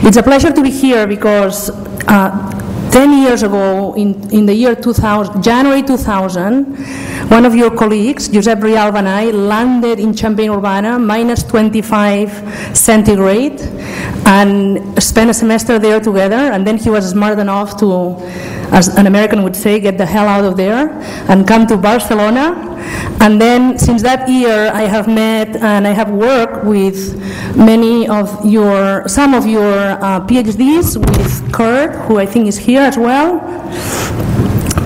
It's a pleasure to be here because 10 years ago, in the year 2000, January 2000, one of your colleagues, Josep Rialba and I, landed in Champaign, Urbana, minus 25 centigrade, and spent a semester there together, and then he was smart enough to, as an American would say, get the hell out of there and come to Barcelona. And then since that year, I have met and I have worked with some of your PhDs, with Kurt, who I think is here as well,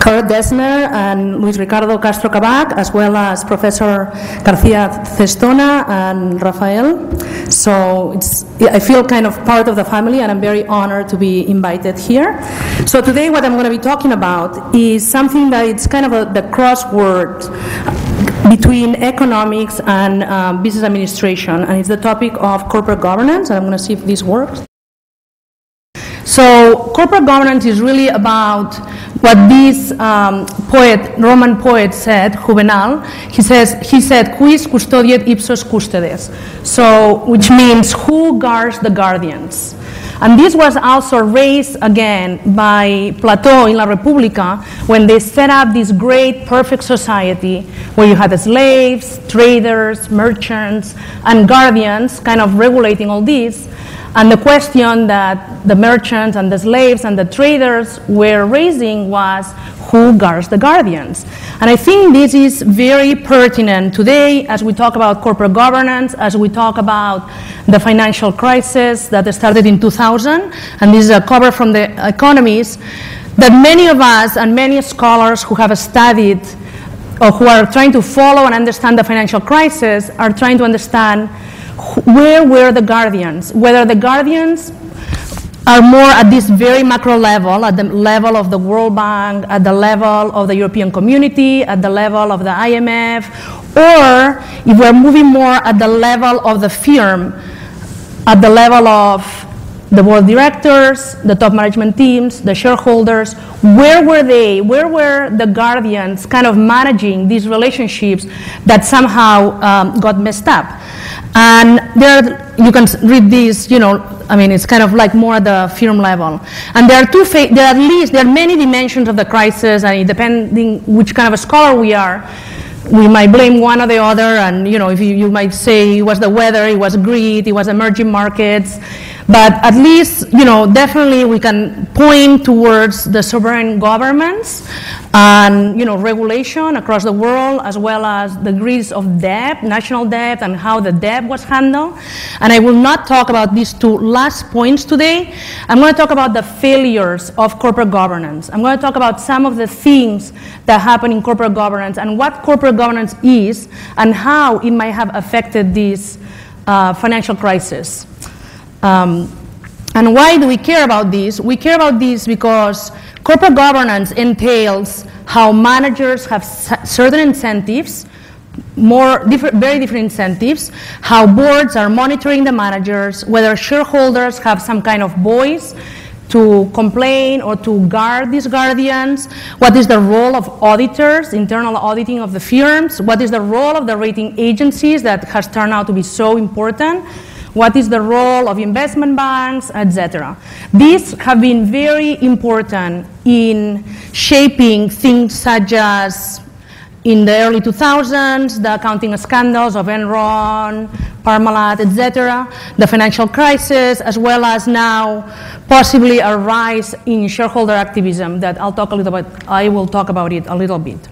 Kurt Dessner and Luis Ricardo Castro Cabac, as well as Professor Garcia Cestona and Rafael. So I feel kind of part of the family, and I'm very honored to be invited here. So today what I'm going to be talking about is something that it's kind of the crossword between economics and business administration, and it's the topic of corporate governance, and I'm going to see if this works. So corporate governance is really about what this Roman poet said, Juvenal. He said, quis custodiet ipsos custodes, so which means who guards the guardians. And this was also raised again by Plato in La Repubblica when they set up this great perfect society where you had the slaves, traders, merchants, and guardians kind of regulating all this. And the question that the merchants and the slaves and the traders were raising was, who guards the guardians? And I think this is very pertinent today as we talk about corporate governance, as we talk about the financial crisis that started in 2000. And this is a cover from The Economist, that many of us and many scholars who have studied or who are trying to follow and understand the financial crisis are trying to understand where were the guardians, whether the guardians are more at this very macro level, at the level of the World Bank, at the level of the European Community, at the level of the IMF, or if we're moving more at the level of the firm, at the level of the board of directors, the top management teams, the shareholders, where were they? Where were the guardians kind of managing these relationships that somehow got messed up? And there, you can read this, I mean, it's kind of like more at the firm level. And there are many dimensions of the crisis, and depending which kind of a scholar we are, we might blame one or the other, and if you might say it was the weather, it was greed, it was emerging markets, but at least definitely we can point towards the sovereign governments and regulation across the world, as well as the degrees of debt, national debt, and how the debt was handled. And I will not talk about these two last points today. I'm going to talk about the failures of corporate governance. I'm going to talk about some of the things that happen in corporate governance and what corporate governance is and how it might have affected this financial crisis. And why do we care about this? We care about this because corporate governance entails how managers have certain incentives, very different incentives, how boards are monitoring the managers, whether shareholders have some kind of voice to complain or to guard these guardians, what is the role of auditors, internal auditing of the firms, what is the role of the rating agencies that has turned out to be so important, what is the role of investment banks, etc. These have been very important in shaping things such as, in the early 2000s, the accounting scandals of Enron, Parmalat, etc., the financial crisis, as well as now possibly a rise in shareholder activism that I will talk about it a little bit.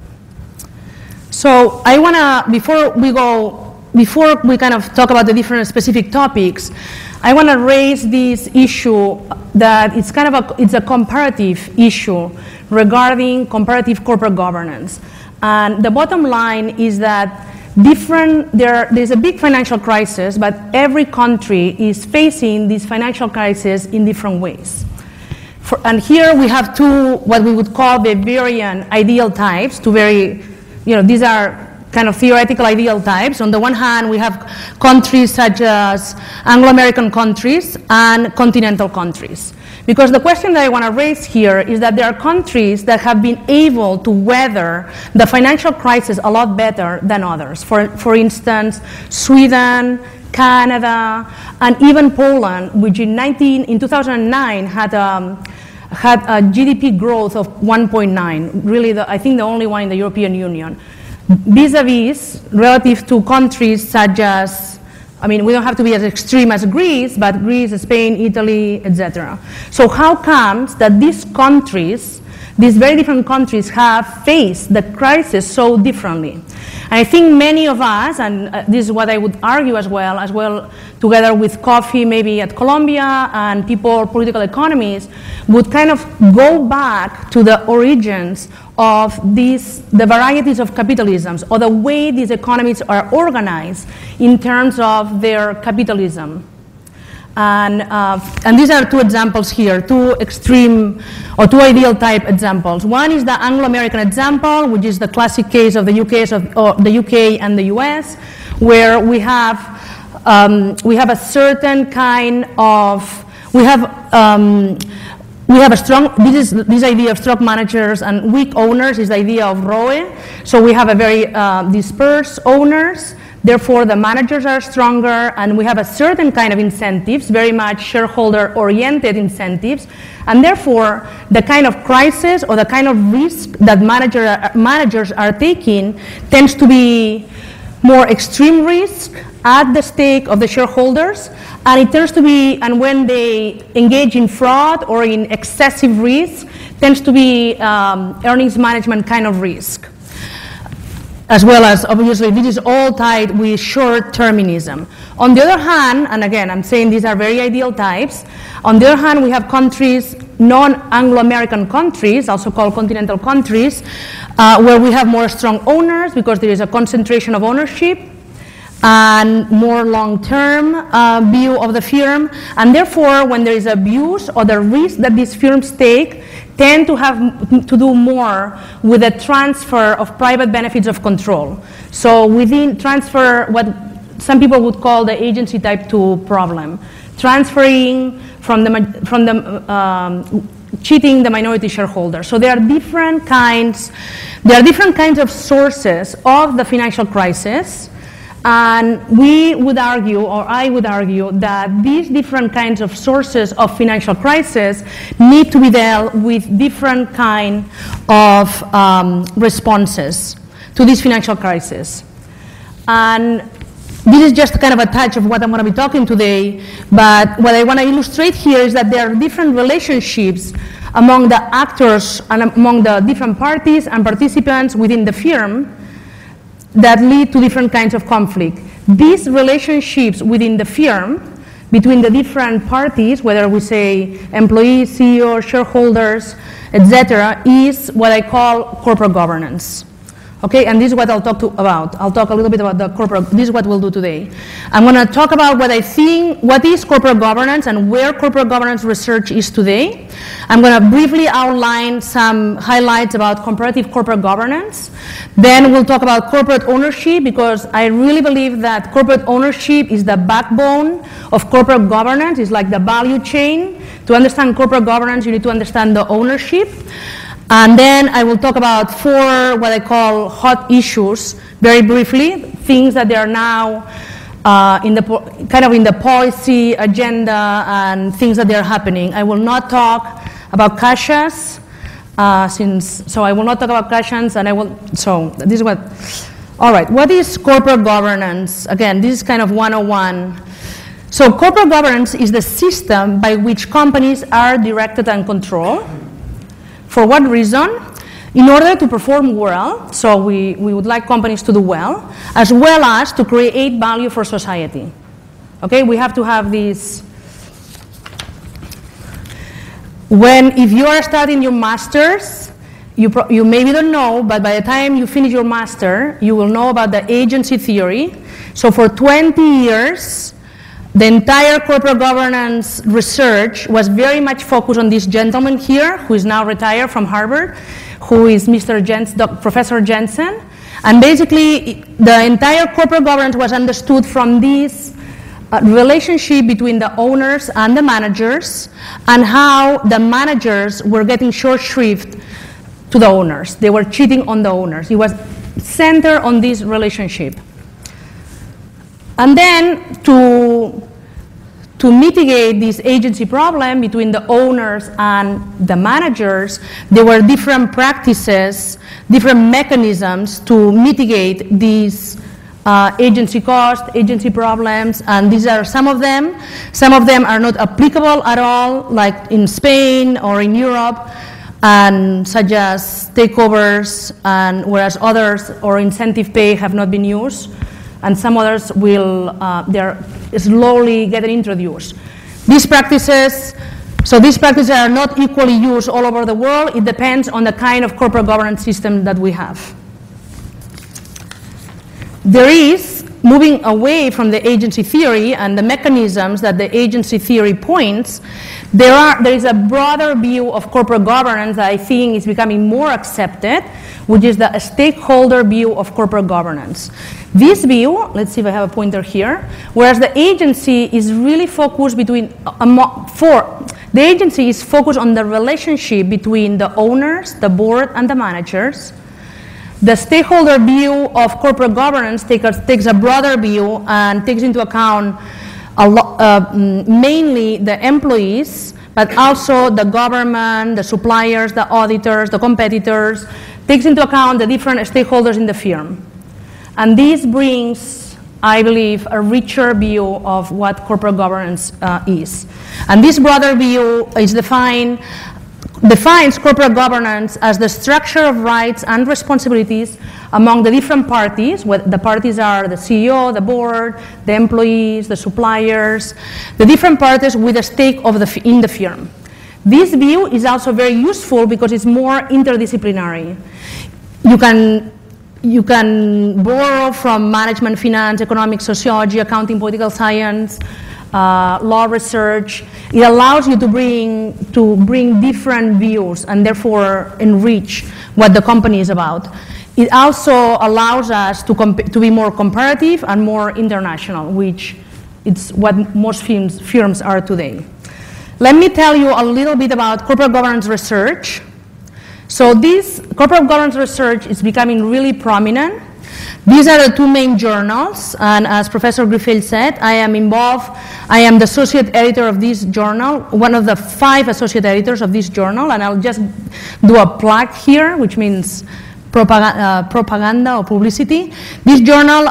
So I want to, before we kind of talk about the different specific topics, I want to raise this issue that it's a comparative issue regarding comparative corporate governance. And the bottom line is that there's a big financial crisis, but every country is facing this financial crisis in different ways. And here we have two, what we would call Weberian ideal types, these are kind of theoretical ideal types. On the one hand, we have countries such as Anglo-American countries and continental countries. Because the question that I want to raise here is that there are countries that have been able to weather the financial crisis a lot better than others. For instance, Sweden, Canada, and even Poland, which in 2009 had a GDP growth of 1.9, really I think the only one in the European Union. Vis-a-vis, relative to countries such as, I mean, we don't have to be as extreme as Greece, but Greece, Spain, Italy, etc. So how comes that these countries, these very different countries, have faced the crisis so differently? And I think many of us, and this is what I would argue as well together with Coffee maybe at Columbia and people, political economists, would kind of go back to the origins of the varieties of capitalisms, or the way these economies are organized in terms of their capitalism. And these are two examples here, two extreme or two ideal type examples. One is the Anglo-American example, which is the classic case of the UK and the US, where we have a certain kind of, we have a strong, this idea of strong managers and weak owners is the idea of Roe. So we have a very dispersed owners, therefore the managers are stronger, and we have a certain kind of incentives, very much shareholder-oriented incentives, and therefore the kind of crisis or the kind of risk that managers are taking tends to be more extreme risk at the stake of the shareholders, and it tends to be, and when they engage in fraud or in excessive risk, tends to be earnings management kind of risk. As well as, obviously, this is all tied with short-termism. On the other hand, and again, I'm saying these are very ideal types, on the other hand, we have countries, non-Anglo-American countries, also called continental countries, where we have more strong owners because there is a concentration of ownership and more long-term view of the firm, and therefore, when there is abuse or the risk that these firms take, tend to have to do more with the transfer of private benefits of control. So within transfer, what some people would call the agency type 2 problem, transferring from cheating the minority shareholder. So there are different kinds of sources of the financial crisis. And we would argue, or I would argue, that these different kinds of sources of financial crisis need to be dealt with different kind of responses to this financial crisis. And this is just kind of a touch of what I'm going to be talking today, but what I want to illustrate here is that there are different relationships among the actors and among the different parties and participants within the firm that lead to different kinds of conflict. These relationships within the firm, between the different parties, whether we say employees, CEO, shareholders, etc., is what I call corporate governance. Okay, and this is what I'll talk about. I'll talk a little bit about the corporate, this is what we'll do today. I'm going to talk about what I think, what is corporate governance and where corporate governance research is today. I'm going to briefly outline some highlights about comparative corporate governance. Then we'll talk about corporate ownership, because I really believe that corporate ownership is the backbone of corporate governance. It's like the value chain. To understand corporate governance, you need to understand the ownership. And then I will talk about 4 what I call hot issues, very briefly, things that they are now in the policy agenda and things that they are happening. I will not talk about CASHAs, so I will not talk about CASHAs, and so this is what, all right, what is corporate governance? Again, this is kind of 101. So corporate governance is the system by which companies are directed and controlled. For what reason? In order to perform well, so we would like companies to do well as to create value for society. Okay, we have to have this. If you are studying your master's, you maybe don't know, but by the time you finish your master, you will know about the agency theory. So for 20 years, the entire corporate governance research was very much focused on this gentleman here, who is now retired from Harvard, who is Professor Jensen. And basically, the entire corporate governance was understood from this relationship between the owners and the managers, and how the managers were getting short shrift to the owners. They were cheating on the owners. It was centered on this relationship. And then to mitigate this agency problem between the owners and the managers, there were different practices, different mechanisms to mitigate these agency costs, agency problems, and these are some of them. Some of them are not applicable at all, like in Spain or in Europe, and such as takeovers, and whereas others or incentive pay have not been used, and some others will, they're slowly getting introduced. These practices are not equally used all over the world. It depends on the kind of corporate governance system that we have. There is, moving away from the agency theory and the mechanisms that the agency theory points, there is a broader view of corporate governance that I think is becoming more accepted, which is the stakeholder view of corporate governance. This view, let's see if I have a pointer here, whereas the agency is really focused the agency is focused on the relationship between the owners, the board, and the managers. The stakeholder view of corporate governance takes a broader view and takes into account mainly the employees, but also the government, the suppliers, the auditors, the competitors, takes into account the different stakeholders in the firm. And this brings, I believe, a richer view of what corporate governance is. And this broader view is defines corporate governance as the structure of rights and responsibilities among the different parties. The parties are the CEO, the board, the employees, the suppliers, the different parties with a stake in the firm. This view is also very useful because it's more interdisciplinary. You can borrow from management, finance, economics, sociology, accounting, political science, law research. It allows you to bring different views and therefore enrich what the company is about. It also allows us to be more comparative and more international, which is what most firms are today. Let me tell you a little bit about corporate governance research. So this corporate governance research is becoming really prominent. These are the two main journals, and as Professor Griffith said, I am the associate editor of this journal, one of the 5 associate editors of this journal, and I'll just do a plug here, which means propaganda or publicity. This journal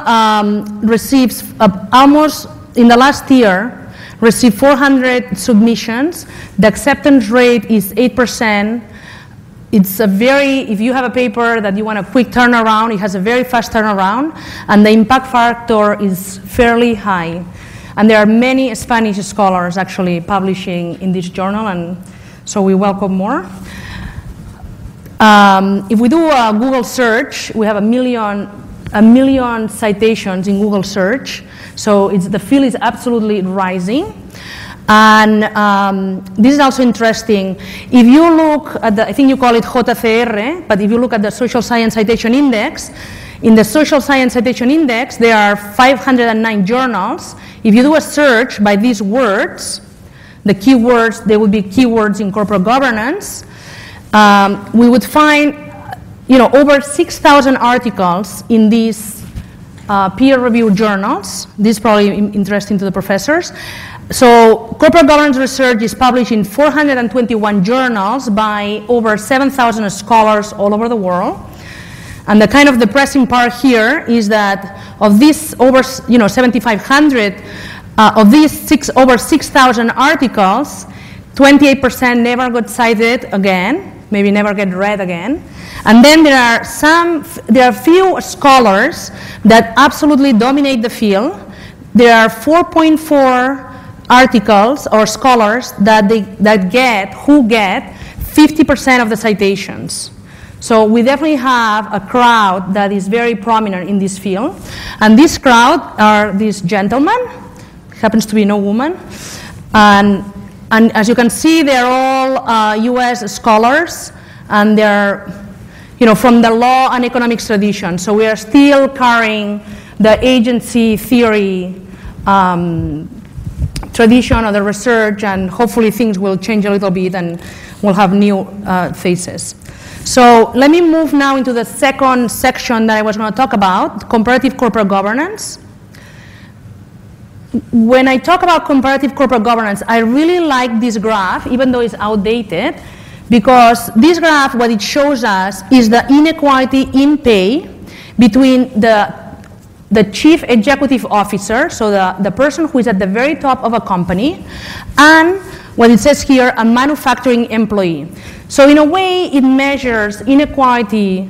receives almost, in the last year, received 400 submissions. The acceptance rate is 8%. It's if you have a paper that you want a quick turnaround, it has a very fast turnaround, and the impact factor is fairly high. And there are many Spanish scholars actually publishing in this journal, and so we welcome more. If we do a Google search, we have a million citations in Google search, so the field is absolutely rising. And this is also interesting. If you look at I think you call it JCR, but if you look at the Social Science Citation Index, in the Social Science Citation Index, there are 509 journals. If you do a search by these words, the keywords, there will be keywords in corporate governance, we would find over 6,000 articles in these peer-reviewed journals. This is probably interesting to the professors. So corporate governance research is published in 421 journals by over 7,000 scholars all over the world. And the kind of depressing part here is that of these over 7,500, of these over 6,000 articles, 28% never got cited again, maybe never get read again. And then there are few scholars that absolutely dominate the field. There are 4.4 articles or scholars who get 50% of the citations. So we definitely have a crowd that is very prominent in this field. And this crowd are these gentlemen, happens to be no woman. And as you can see, they're all US scholars, and they're from the law and economics tradition. So we are still carrying the agency theory tradition of the research, and hopefully things will change a little bit and we'll have new faces. So let me move now into the second section that I was going to talk about, comparative corporate governance. when I talk about comparative corporate governance, I really like this graph, even though it's outdated, because this graph, what it shows us is the inequality in pay between the chief executive officer, so the person who is at the very top of a company, and what it says here, a manufacturing employee. So in a way, it measures inequality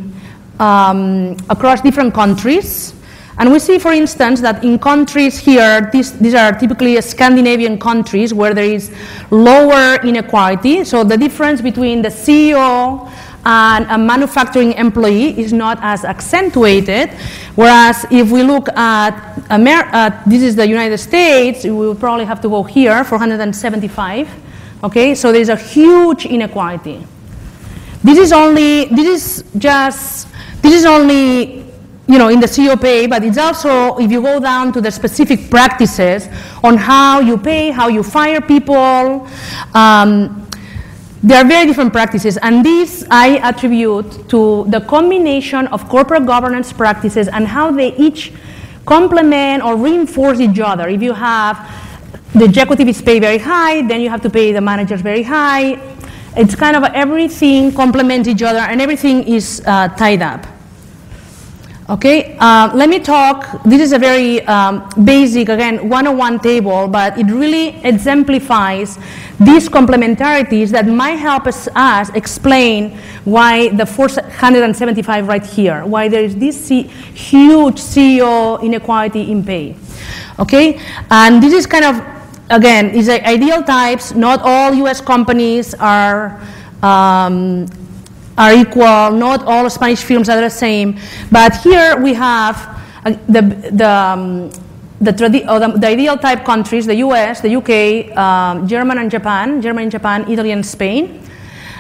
across different countries. And we see, for instance, that in countries here, these are typically Scandinavian countries where there is lower inequality. So the difference between the CEO and a manufacturing employee is not as accentuated. Whereas if we look at this is the United States, we will probably have to go here, 475. Okay, so there's a huge inequality. This is only in the CEO pay, but it's also, if you go down to the specific practices on how you pay, how you fire people, there are very different practices, and these I attribute to the combination of corporate governance practices and how they each complement or reinforce each other. If you have the executive is paid very high, then you have to pay the managers very high. It's kind of everything complements each other and everything is tied up. Okay, let me talk, this is a very basic, again, 101 table, but it really exemplifies these complementarities that might help us explain why the 475 right here, why there is this huge CEO inequality in pay. Okay, and this is kind of, again, is ideal types. Not all US companies are equal, not all Spanish firms are the same, but here we have the ideal type countries, the US, the UK, Germany and Japan, Italy and Spain.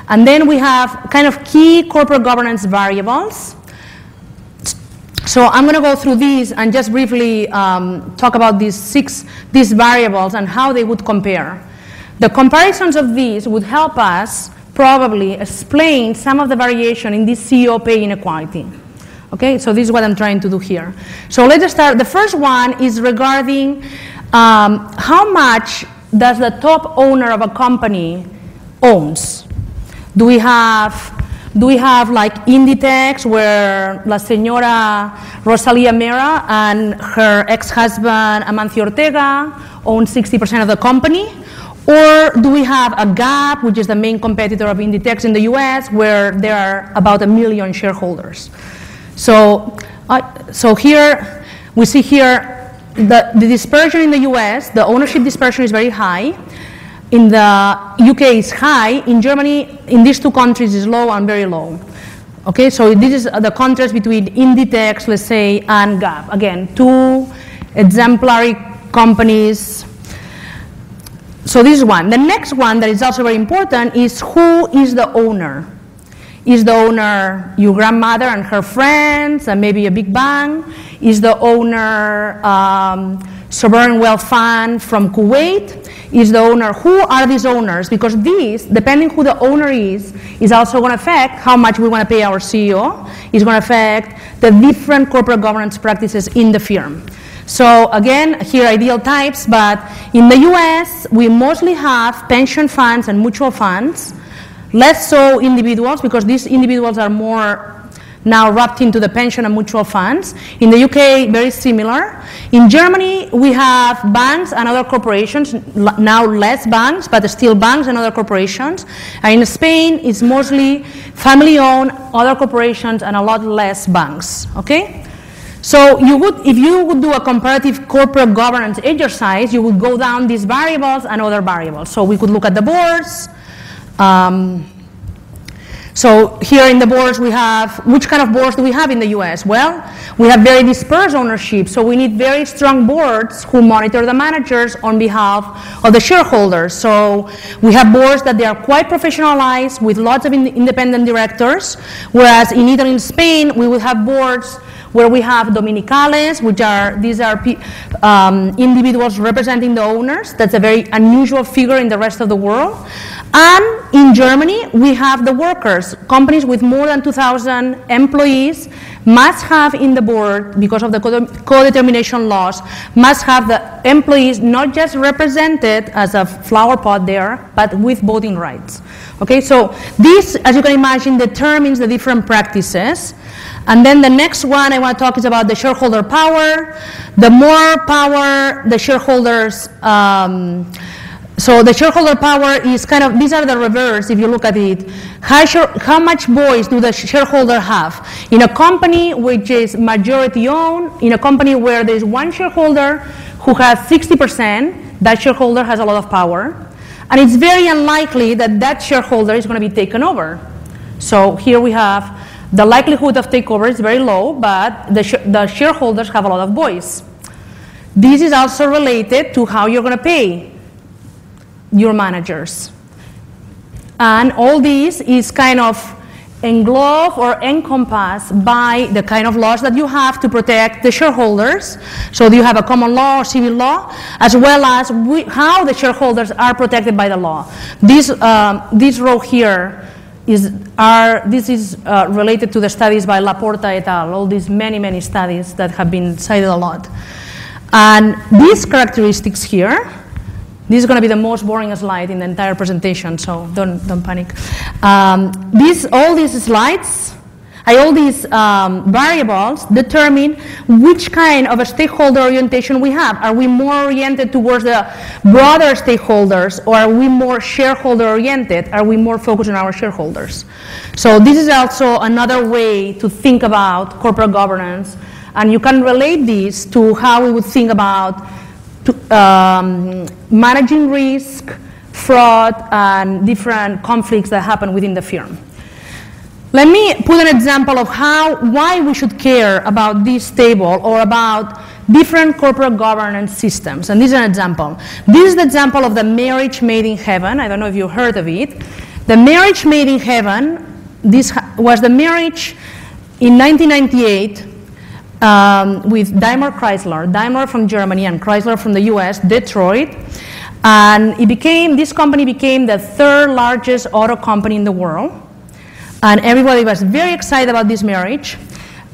And then we have kind of key corporate governance variables. So I'm going to go through these and just briefly talk about these variables and how they would compare. The comparisons of these would help us probably explain some of the variation in this CEO pay inequality. Okay, so this is what I'm trying to do here. So let's start. The first one is regarding how much does the top owner of a company owns? Do we have like Inditex, where La Señora Rosalía Mera and her ex-husband Amancio Ortega own 60% of the company? Or do we have a Gap, which is the main competitor of Inditex in the US, where there are about 1 million shareholders? So here, we see here the dispersion in the US, the ownership dispersion is very high. In the UK is high. In Germany, in these two countries is low and very low. Okay, so this is the contrast between Inditex, let's say, and Gap. Again, two exemplary companies. So this is one. The next one that is also very important is who is the owner. Is the owner your grandmother and her friends and maybe a big bank? Is the owner sovereign wealth fund from Kuwait? Is the owner, who are these owners? Because these, depending who the owner is also going to affect how much we want to pay our CEO. It's going to affect the different corporate governance practices in the firm. So again, here ideal types, but in the US, we mostly have pension funds and mutual funds, less so individuals, because these individuals are more now wrapped into the pension and mutual funds. In the UK, very similar. In Germany, we have banks and other corporations, now less banks, but still banks and other corporations. And in Spain, it's mostly family-owned, other corporations, and a lot less banks, okay? So if you would do a comparative corporate governance exercise, you would go down these variables and other variables. So we could look at the boards. So here in the boards we have, which kind of boards do we have in the US? Well, we have very dispersed ownership, so we need very strong boards who monitor the managers on behalf of the shareholders. So we have boards that they are quite professionalized with lots of independent directors, whereas in Italy and Spain we will have boards where we have dominicales, these are individuals representing the owners. That's a very unusual figure in the rest of the world. And in Germany, we have the workers, companies with more than 2,000 employees, must have in the board, because of the co-determination laws, must have the employees not just represented as a flower pot there, but with voting rights. Okay, so this, as you can imagine, determines the different practices. And then the next one I want to talk is about the shareholder power. The more power the shareholders, so the shareholder power is kind of, these are the reverse if you look at it. How much voice do the shareholder have? In a company which is majority owned, in a company where there's one shareholder who has 60%, that shareholder has a lot of power. And it's very unlikely that that shareholder is going to be taken over. So here we have the likelihood of takeover is very low, but the shareholders have a lot of voice. This is also related to how you're going to pay your managers. And all this is kind of engulfed or encompassed by the kind of laws that you have to protect the shareholders. So you have a common law or civil law, as well as how the shareholders are protected by the law. This row here is related to the studies by Laporta et al., all these many studies that have been cited a lot. And these characteristics here, this is going to be the most boring slide in the entire presentation, so don't panic. All these slides, all these variables determine which kind of a stakeholder orientation we have. Are we more oriented towards the broader stakeholders, or are we more shareholder oriented? Are we more focused on our shareholders? So this is also another way to think about corporate governance, and you can relate this to how we would think about managing risk, fraud, and different conflicts that happen within the firm. Let me put an example of why we should care about this table or about different corporate governance systems. And this is an example. This is the example of the marriage made in heaven. I don't know if you heard of it. The marriage made in heaven, this was the marriage in 1998 with Daimler-Chrysler, Daimler from Germany and Chrysler from the US, Detroit. And this company became the third largest auto company in the world. And everybody was very excited about this marriage.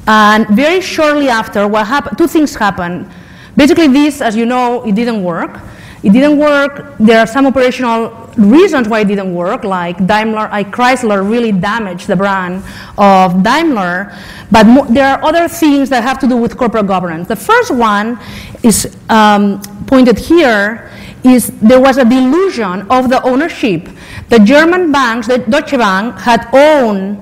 And very shortly after, what happened? Two things happened. Basically this, as you know, it didn't work. It didn't work. There are some operational reasons why it didn't work, like Chrysler really damaged the brand of Daimler, but there are other things that have to do with corporate governance. The first one is pointed here, is there was a delusion of the ownership. The German banks, the Deutsche Bank, had owned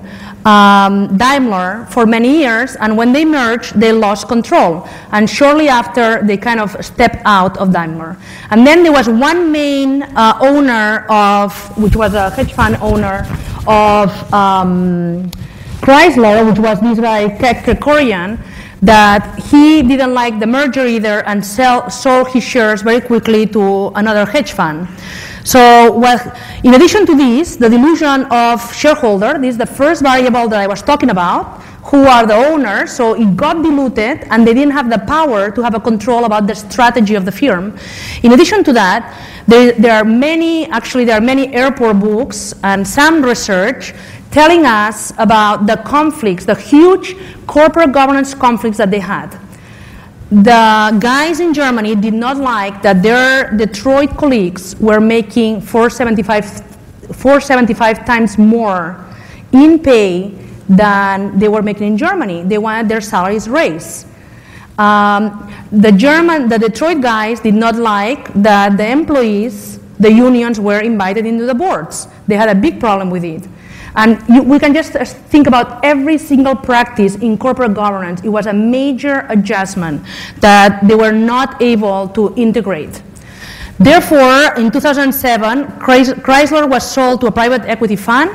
Daimler for many years, and when they merged, they lost control. And shortly after, they kind of stepped out of Daimler. And then there was one main owner which was a hedge fund owner of Chrysler, which was this guy, Kekorian, that he didn't like the merger either and sold his shares very quickly to another hedge fund. So in addition to this, the delusion of shareholder, this is the first variable that I was talking about, who are the owners, so it got diluted and they didn't have the power to have a control about the strategy of the firm. In addition to that, there are many airport books and some research telling us about the conflicts, the huge corporate governance conflicts that they had. The guys in Germany did not like that their Detroit colleagues were making 475 times more in pay than they were making in Germany. They wanted their salaries raised. The Detroit guys did not like that the employees, the unions, were invited into the boards. They had a big problem with it. And we can just think about every single practice in corporate governance. It was a major adjustment that they were not able to integrate. Therefore, in 2007, Chrysler was sold to a private equity fund.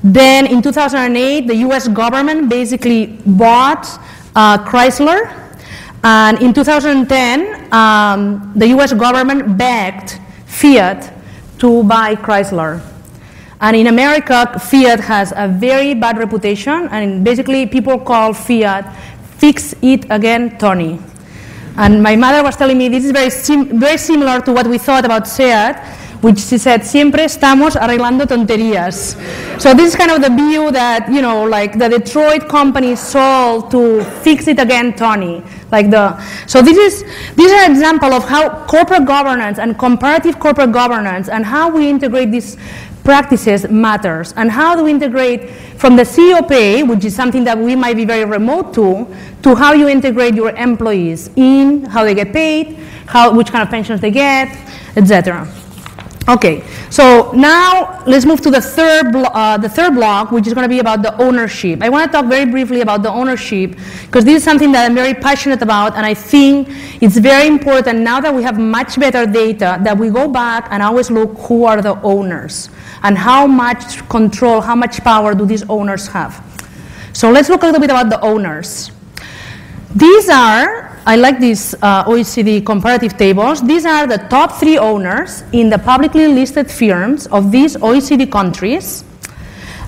Then in 2008, the US government basically bought Chrysler. And in 2010, the US government begged Fiat to buy Chrysler. And in America, Fiat has a very bad reputation, and basically people call Fiat, fix it again, Tony. And my mother was telling me this is very similar to what we thought about Seat, which she said, siempre estamos arreglando tonterías. So this is kind of the view that, you know, like the Detroit company sold to fix it again, Tony. So this is an example of how corporate governance and comparative corporate governance and how we integrate these practices matters, and how do we integrate from the CEO pay, which is something that we might be very remote to how you integrate your employees in how they get paid, which kind of pensions they get, etc. Okay, so now let's move to the third block, which is going to be about the ownership. I want to talk very briefly about the ownership, because this is something that I'm very passionate about, and I think it's very important now that we have much better data that we go back and always look who are the owners and how much control, how much power do these owners have. So let's look a little bit about the owners. These are, I like these OECD comparative tables. These are the top 3 owners in the publicly listed firms of these OECD countries.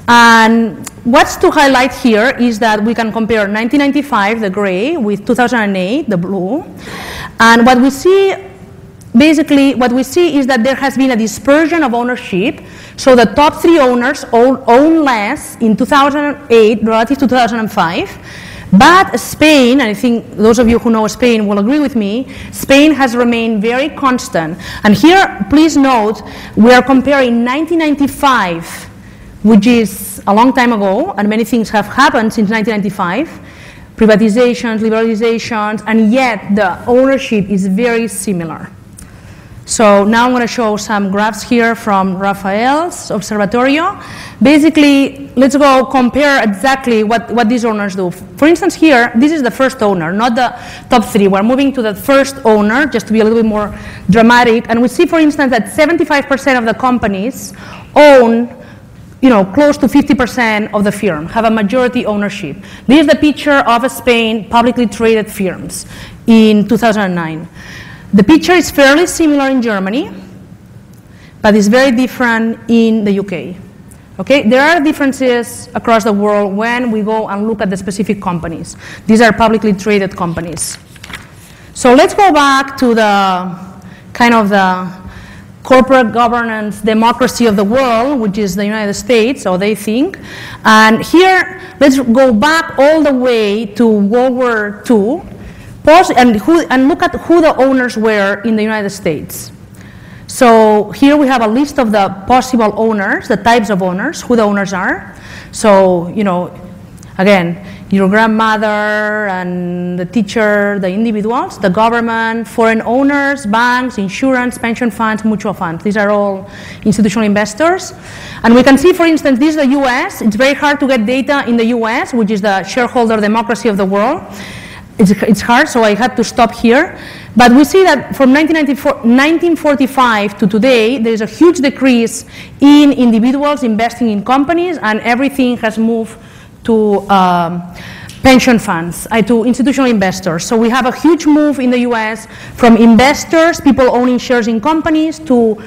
And what's to highlight here is that we can compare 1995, the gray, with 2008, the blue. And what we see, basically, what we see is that there has been a dispersion of ownership. So the top 3 owners own less in 2008 relative to 2005. But Spain, and I think those of you who know Spain will agree with me, Spain has remained very constant. And here, please note, we are comparing 1995, which is a long time ago, and many things have happened since 1995, privatizations, liberalizations, and yet the ownership is very similar. So now I'm going to show some graphs here from Rafael's Observatorio. Basically, let's go compare exactly what these owners do. For instance, here, this is the first owner, not the top 3. We're moving to the first owner, just to be a little bit more dramatic. And we see, for instance, that 75% of the companies own, you know, close to 50% of the firm, have a majority ownership. This is the picture of Spain publicly traded firms in 2009. The picture is fairly similar in Germany, but it's very different in the UK. Okay, there are differences across the world when we go and look at the specific companies. These are publicly traded companies. So let's go back to the kind of the corporate governance democracy of the world, which is the United States, or they think. And here, let's go back all the way to World War II. And look at who the owners were in the United States. So here we have a list of the possible owners, the types of owners, who the owners are. So, you know, again, your grandmother and the teacher, the individuals, the government, foreign owners, banks, insurance, pension funds, mutual funds. These are all institutional investors. And we can see, for instance, this is the US. It's very hard to get data in the US, which is the shareholder democracy of the world. It's hard, so I had to stop here. But we see that from 1945 to today, there is a huge decrease in individuals investing in companies, and everything has moved to pension funds, to institutional investors. So we have a huge move in the US from investors, people owning shares in companies, to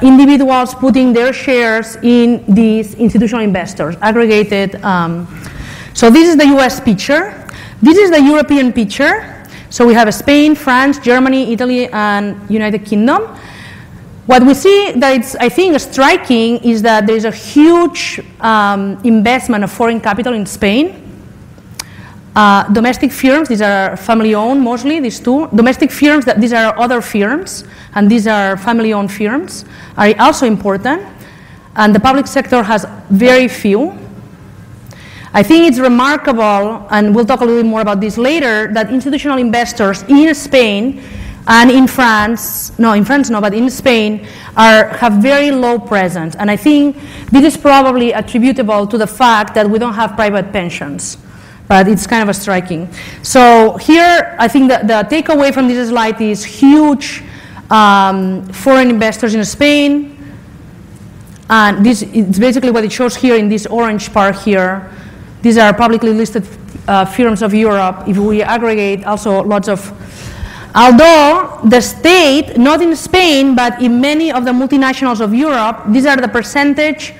individuals putting their shares in these institutional investors, aggregated. So this is the US picture. This is the European picture. So we have Spain, France, Germany, Italy, and United Kingdom. What we see that it's, I think, striking is that there's a huge investment of foreign capital in Spain. Domestic firms, these are family-owned mostly, these two. Domestic firms, these are other firms, and these are family-owned firms, are also important. And the public sector has very few. I think it's remarkable, and we'll talk a little bit more about this later, that institutional investors in Spain and in France, but in Spain, have very low presence. And I think this is probably attributable to the fact that we don't have private pensions. But it's kind of striking. So here, I think that the takeaway from this slide is huge foreign investors in Spain. And this is basically what it shows here in this orange part here. These are publicly listed firms of Europe. If we aggregate, also lots of, although the state, not in Spain, but in many of the multinationals of Europe, these are the percentage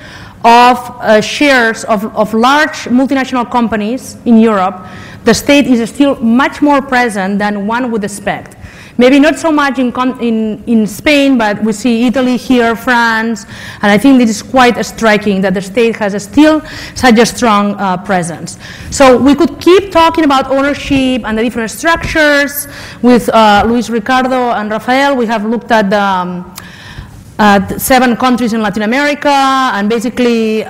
of shares of large multinational companies in Europe. The state is still much more present than one would expect. Maybe not so much in Spain, but we see Italy here, France, and I think this is quite striking that the state has still such a strong presence. So we could keep talking about ownership and the different structures. With Luis Ricardo and Rafael, we have looked at 7 countries in Latin America, and basically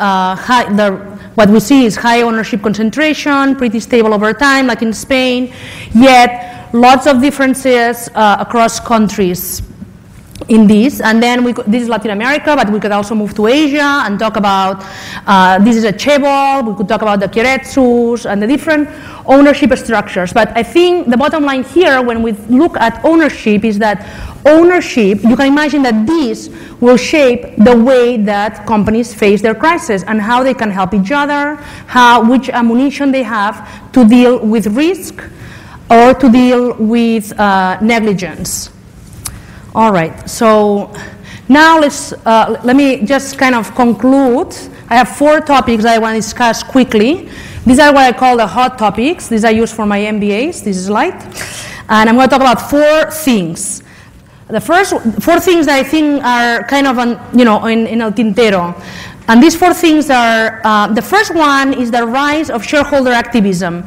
what we see is high ownership concentration, pretty stable over time, like in Spain, yet lots of differences across countries in this. And then this is Latin America, but we could also move to Asia and talk about, this is a chaebol, we could talk about the keiretsus and the different ownership structures. But I think the bottom line here, when we look at ownership, is that ownership, you can imagine that this will shape the way that companies face their crisis and how they can help each other, which ammunition they have to deal with risk or to deal with negligence. All right, so now let me just kind of conclude. I have 4 topics I want to discuss quickly. These are what I call the hot topics. These I use for my MBAs, this slide. And I'm going to talk about 4 things. The first 4 things that I think are kind of in el tintero. And these 4 things are, the first one is the rise of shareholder activism.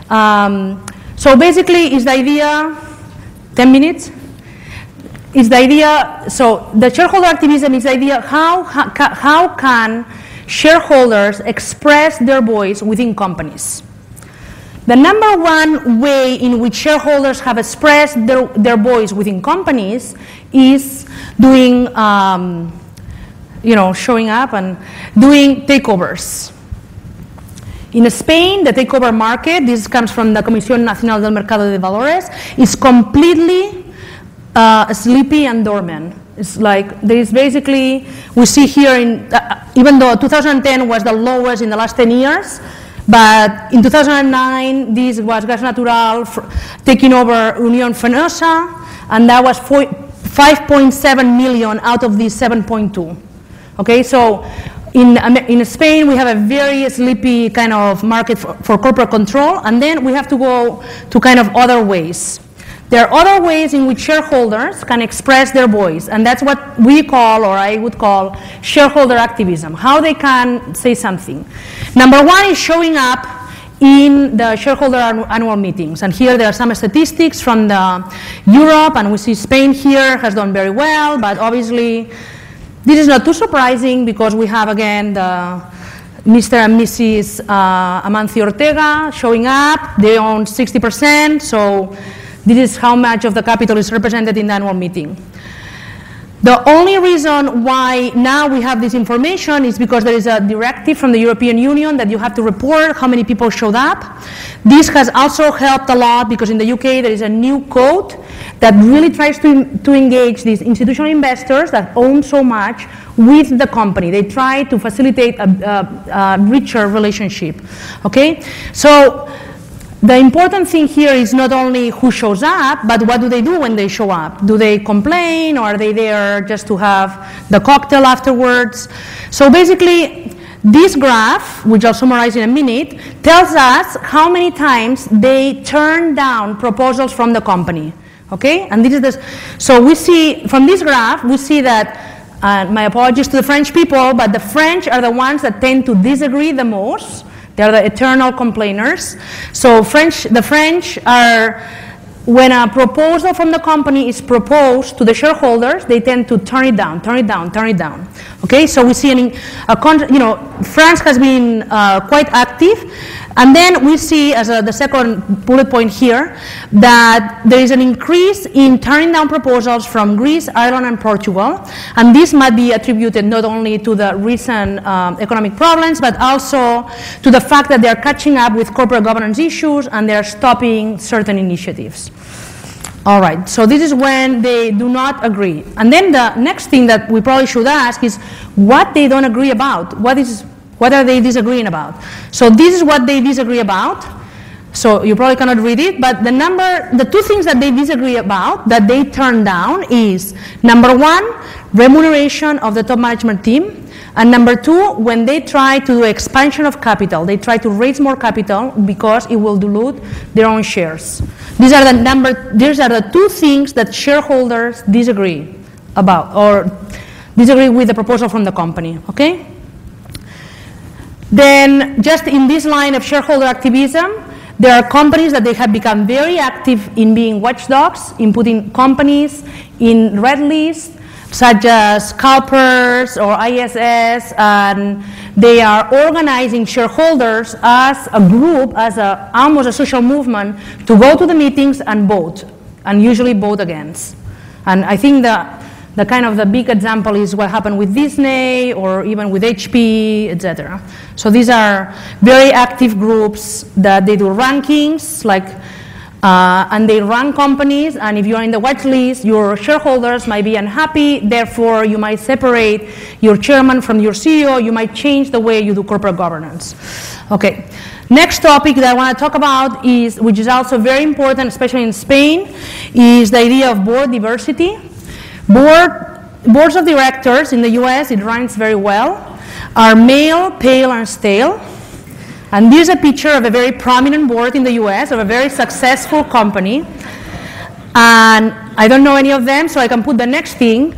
So basically is the idea, 10 minutes? Is the idea, so the shareholder activism is the idea, how can shareholders express their voice within companies? The number one way in which shareholders have expressed their voice within companies is doing, showing up and doing takeovers. In Spain, the takeover market, this comes from the Comisión Nacional del Mercado de Valores, is completely sleepy and dormant. It's like there is basically, we see here, even though 2010 was the lowest in the last 10 years, but in 2009, this was Gas Natural taking over Unión Fenosa, and that was 5.7 million out of these 7.2. Okay, so in Spain, we have a very sleepy kind of market for corporate control, and then we have to go to kind of other ways. There are other ways in which shareholders can express their voice, and that's what we call, or I would call, shareholder activism, how they can say something. Number one is showing up in the shareholder annual meetings, and here there are some statistics from Europe, and we see Spain here has done very well, but obviously this is not too surprising because we have again the Mr. and Mrs. Amancio Ortega showing up. They own 60%, so this is how much of the capital is represented in the annual meeting. The only reason why now we have this information is because there is a directive from the European Union that you have to report how many people showed up. This has also helped a lot because in the UK there is a new code that really tries to engage these institutional investors that own so much with the company. They try to facilitate a richer relationship. Okay, so the important thing here is not only who shows up, but what do they do when they show up? Do they complain, or are they there just to have the cocktail afterwards? So basically, this graph, which I'll summarize in a minute, tells us how many times they turn down proposals from the company. Okay, and this is this. So we see from this graph, we see that, my apologies to the French people, but the French are the ones that tend to disagree the most. They are the eternal complainers. So the French are, when a proposal from the company is proposed to the shareholders, they tend to turn it down, turn it down, turn it down. Okay, so we see France has been quite active. And then we see, as the second bullet point here, that there is an increase in turning down proposals from Greece, Ireland, and Portugal. And this might be attributed not only to the recent economic problems, but also to the fact that they are catching up with corporate governance issues and they are stopping certain initiatives. All right, so this is when they do not agree. And then the next thing that we probably should ask is what they don't agree about. What are they disagreeing about? So this is what they disagree about. So you probably cannot read it, but the 2 things that they disagree about, that they turn down, is number one, remuneration of the top management team. And number two, when they try to do expansion of capital, they try to raise more capital because it will dilute their own shares. These are the two things that shareholders disagree about, or disagree with the proposal from the company, okay? Then, just in this line of shareholder activism, there are companies that they have become very active in being watchdogs, in putting companies in red lists, such as CalPERS or ISS, and they are organizing shareholders as a group, as almost a social movement, to go to the meetings and vote, and usually vote against. And I think the kind of the big example is what happened with Disney or even with HP, etc. So these are very active groups that they do rankings, and they run companies, and if you are in the watch list, your shareholders might be unhappy, therefore you might separate your chairman from your CEO, you might change the way you do corporate governance. Okay, next topic that I want to talk about is, which is also very important, especially in Spain, is the idea of board diversity. Boards of directors in the US, it runs very well, are male, pale, and stale. And this is a picture of a very prominent board in the US, of a very successful company. And I don't know any of them, so I can put the next thing.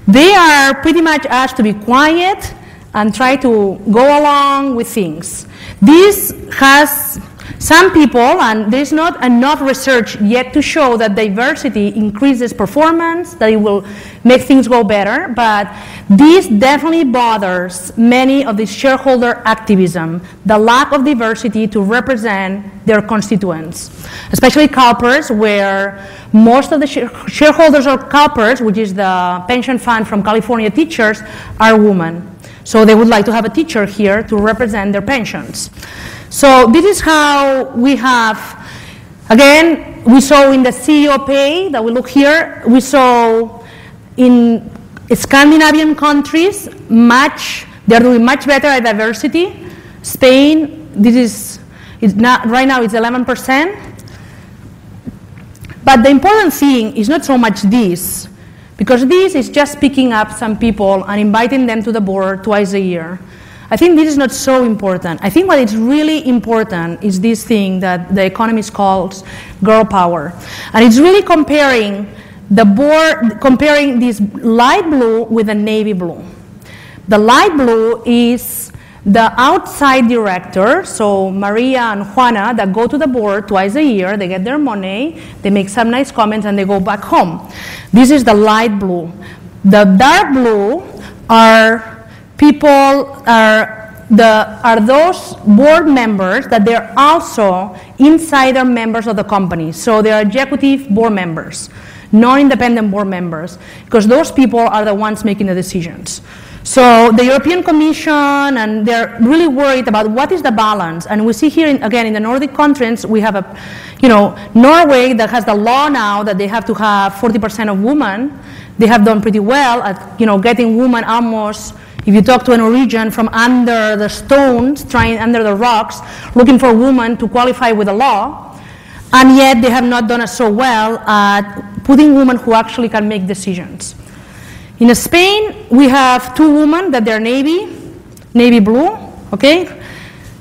They are pretty much asked to be quiet and try to go along with things. This has some people, and there's not enough research yet to show that diversity increases performance, that it will make things go better, but this definitely bothers many of the shareholder activism, the lack of diversity to represent their constituents, especially CalPERS, where most of the shareholders of CalPERS, which is the pension fund from California teachers, are women. So they would like to have a teacher here to represent their pensions. So this is how we have, again, we saw in the CEO pay that we look here, we saw in Scandinavian countries, they're doing much better at diversity. Spain, right now it's 11%. But the important thing is not so much this, because this is just picking up some people and inviting them to the board twice a year. I think this is not so important. I think what is really important is this thing that the economist calls girl power. And it's really comparing the board, comparing this light blue with the navy blue. The light blue is the outside director, so Maria and Juana, that go to the board twice a year, they get their money, they make some nice comments, and they go back home. This is the light blue. The dark blue are those board members that they're also insider members of the company. So they are executive board members, non-independent board members, because those people are the ones making the decisions. So the European Commission, and they're really worried about what is the balance. And we see here, again, in the Nordic countries, we have Norway that has the law now that they have to have 40% of women. They have done pretty well at, getting women almost, if you talk to a Norwegian from under the stones, trying under the rocks, looking for a woman to qualify with the law, and yet they have not done it so well at putting women who actually can make decisions. In Spain, we have two women that they're navy blue, okay?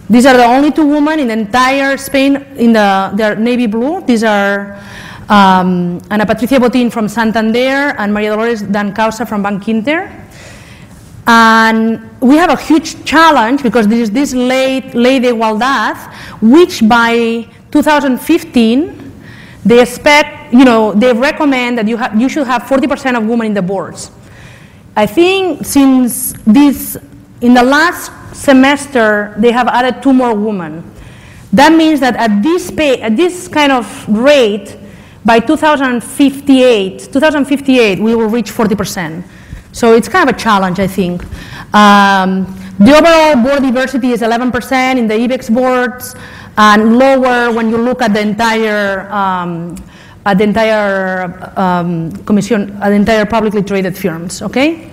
These are the only two women in the entire Spain, they're navy blue. These are Ana Patricia Botín from Santander and María Dolores Dancausa from Bank Inter. And we have a huge challenge because there is this Ley de Igualdad, which by 2015, they expect, they recommend that you should have 40% of women in the boards. I think since in the last semester, they have added 2 more women. That means that at this kind of rate, by 2058, we will reach 40%. So it's kind of a challenge, I think. The overall board diversity is 11% in the IBEX boards, and lower when you look at the entire commission, at the entire publicly traded firms. Okay.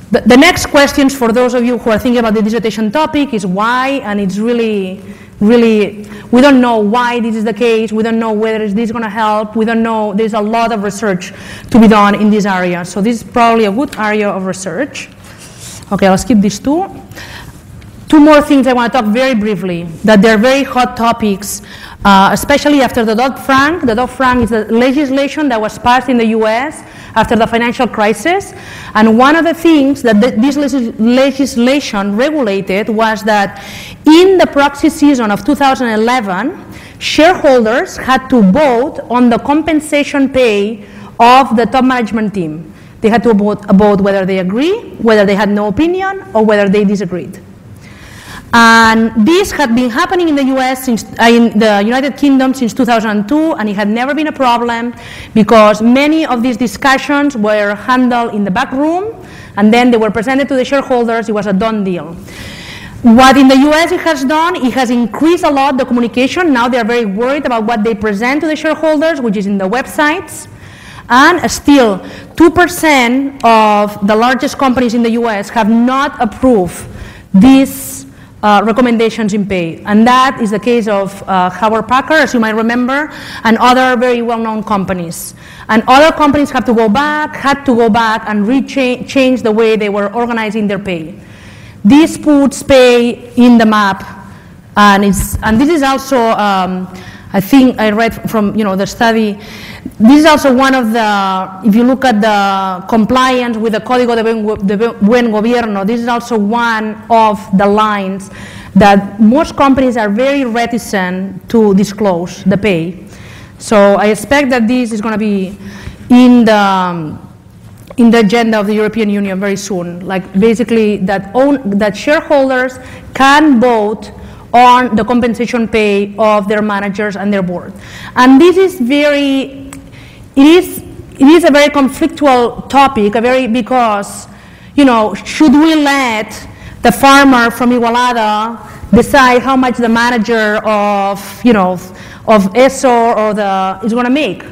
The next questions for those of you who are thinking about the dissertation topic is why, and it's really, we don't know why this is the case, we don't know whether this is going to help, we don't know, there's a lot of research to be done in this area, so this is probably a good area of research. Okay, I'll skip these two. Two more things I want to talk very briefly, that they're very hot topics, especially after the Dodd-Frank. The Dodd-Frank is the legislation that was passed in the US after the financial crisis. And one of the things that this legislation regulated was that in the proxy season of 2011, shareholders had to vote on the compensation pay of the top management team. They had to vote whether they agree, whether they had no opinion, or whether they disagreed. And this had been happening in the US, in the United Kingdom since 2002, and it had never been a problem because many of these discussions were handled in the back room, and then they were presented to the shareholders. It was a done deal. What in the US it has done, it has increased a lot the communication. Now they are very worried about what they present to the shareholders, which is in the websites. And still, 2% of the largest companies in the US have not approved these recommendations in pay, and that is the case of Howard Packer, as you might remember, and other very well-known companies. And other companies had to go back and change the way they were organizing their pay. This puts pay in the map, and this is also, I think I read from the study. This is also one of the, if you look at the compliance with the Código de Buen Gobierno, this is also one of the lines that most companies are very reticent to disclose the pay. So I expect that this is going to be in the agenda of the European Union very soon. Like basically that shareholders can vote on the compensation pay of their managers and their board. And this is it is a very conflictual topic, because, should we let the farmer from Igualada decide how much the manager of ESO is going to make?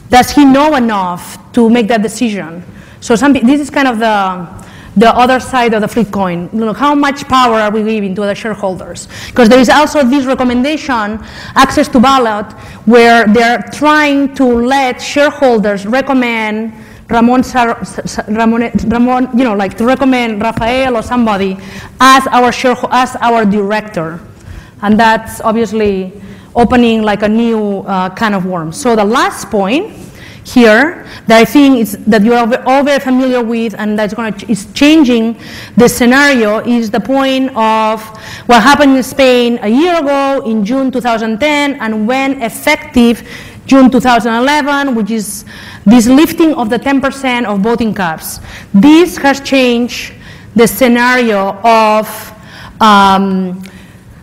Does he know enough to make that decision? So this is kind of the other side of the flip coin. How much power are we giving to the shareholders? Because there is also this recommendation, access to ballot, where they're trying to let shareholders recommend to recommend Rafael or somebody as our director, and that's obviously opening like a new can of worms. So the last point here that I think that you are all very familiar with, and that's is changing the scenario, is the point of what happened in Spain a year ago in June 2010, and when effective June 2011, which is this lifting of the 10% of voting caps. This has changed the scenario of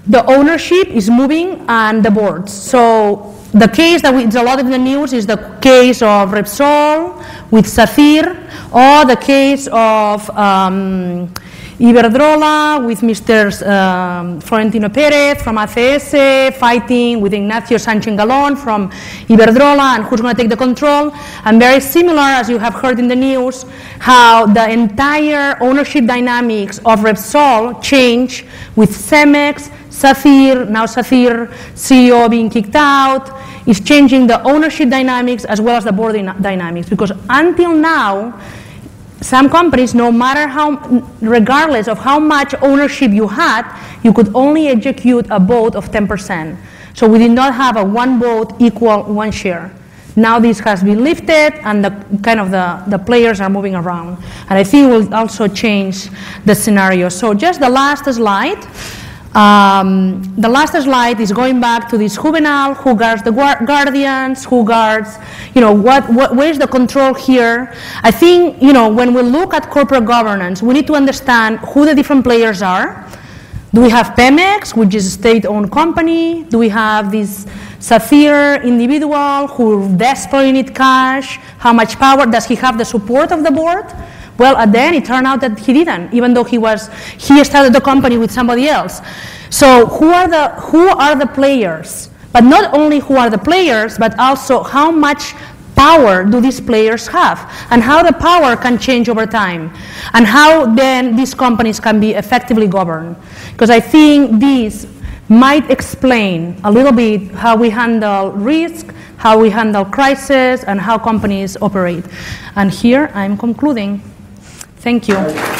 the ownership is moving and the boards. So the case that it's a lot in the news is the case of Repsol with Sacyr, or the case of Iberdrola with Mr. Florentino Pérez from ACS fighting with Ignacio Sánchez Galón from Iberdrola, and who's going to take the control. And very similar, as you have heard in the news, how the entire ownership dynamics of Repsol change with Cemex, Sacyr, now Sacyr CEO being kicked out, is changing the ownership dynamics as well as the board dynamics. Because until now, some companies, no matter regardless of how much ownership you had, you could only execute a vote of 10%. So we did not have a one vote equal one share. Now this has been lifted, and the players are moving around. And I think it will also change the scenario. So just the last slide. The last slide is going back to this Juvenal, who guards the guardians, who guards, where's the control here? I think, when we look at corporate governance, we need to understand who the different players are. Do we have Pemex, which is a state-owned company? Do we have this Sacyr individual who desperately needs cash? How much power? Does he have the support of the board? Well, at the end, it turned out that he didn't, even though he started the company with somebody else. So who are the players? But not only who are the players, but also how much power do these players have, and how the power can change over time, and how then these companies can be effectively governed. Because I think these might explain a little bit how we handle risk, how we handle crisis, and how companies operate. And here I'm concluding. Thank you.